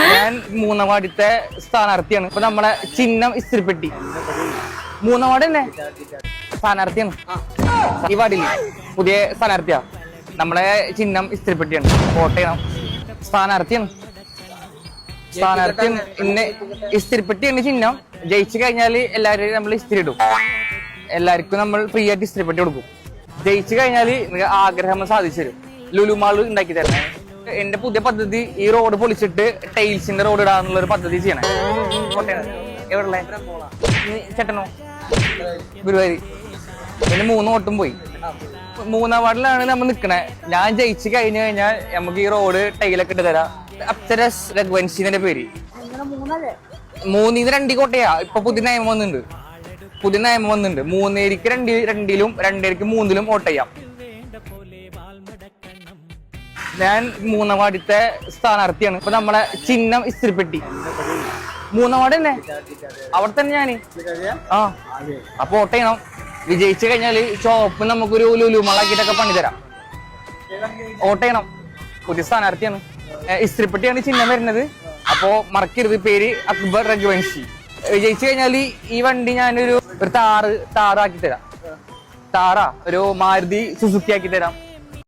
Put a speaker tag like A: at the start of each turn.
A: ഞാൻ മൂന്നാം വാർഡിത്തെ സ്ഥാനാർത്ഥിയാണ്. ഇപ്പൊ നമ്മളെ ചിഹ്നം ഇസ്തിരിപ്പെട്ടി. മൂന്നാം വാർഡ് തന്നെ സ്ഥാനാർത്ഥിയാണ്. ഈ വാർഡില് പുതിയ സ്ഥാനാർത്ഥിയാ. നമ്മളെ ചിഹ്നം ഇസ്തിരിപ്പെട്ടിയാണ്. വോട്ട് ചെയ്യണം. സ്ഥാനാർത്ഥിയാണ്. ഇന്ന് ഇസ്തിരിപ്പെട്ടിയാണ് ചിഹ്നം. ജയിച്ചു കഴിഞ്ഞാല് എല്ലാവരും നമ്മൾ ഇസ്തിരി ഇടും. എല്ലാവർക്കും നമ്മൾ ഫ്രീ ആയിട്ട് ഇസ്തിരിപ്പെട്ടി കൊടുക്കും. ജയിച്ചു കഴിഞ്ഞാല് ആഗ്രഹം സാധിച്ചു തരും. ലുലു മാള് ഉണ്ടാക്കി തരണം. എന്റെ പുതിയ പദ്ധതി ഈ റോഡ് പൊളിച്ചിട്ട് ടൈൽസിന്റെ റോഡ് ഇടാന്നുള്ള ഒരു പദ്ധതി ചെയ്യണേ. എവിടെ ചേട്ടനോ ഗുരുവായൂർ. പിന്നെ 3 വോട്ടും പോയി. മൂന്നാം വാർഡിലാണ് നമ്മൾ നിക്കണേ. ഞാൻ ജയിച്ചു കഴിഞ്ഞു കഴിഞ്ഞാൽ നമുക്ക് ഈ റോഡ് ടൈലൊക്കെ ഇട്ട് തരാം. അപ്സരസ് രഘുവൻഷിന്റെ പേര്. 3 2 കോട്ടയാ. ഇപ്പൊ പുതിയ നിയമം വന്നിട്ടുണ്ട്. 3 2 2 3 വോട്ട് ചെയ്യാം. ഞാൻ മൂന്നാം വാർഡിത്തെ സ്ഥാനാർത്ഥിയാണ്. ഇപ്പൊ നമ്മളെ ചിഹ്നം ഇസ്തിരിപ്പെട്ടി. മൂന്നാം വാർഡ് തന്നെ അവിടെ തന്നെ ഞാന്. അപ്പൊ വോട്ട് ചെയ്യണം. വിജയിച്ചു കഴിഞ്ഞാല് ചോപ്പ് നമുക്കൊരു ലുലുമാളാക്കിട്ടൊക്കെ പണി തരാം. വോട്ട് ചെയ്യണം. പുതിയ സ്ഥാനാർത്ഥിയാണ്. ഇസ്തിരിപ്പെട്ടിയാണ് ചിഹ്നം വരുന്നത്. അപ്പോ മറക്കരുത്. പേര് അക്ബർ രഘുവൻഷി. വിജയിച്ചു കഴിഞ്ഞാല് ഈ വണ്ടി ഞാനൊരു താറാക്കി തരാം. ഒരു മാരുതി സുസുക്കി ആക്കി തരാം.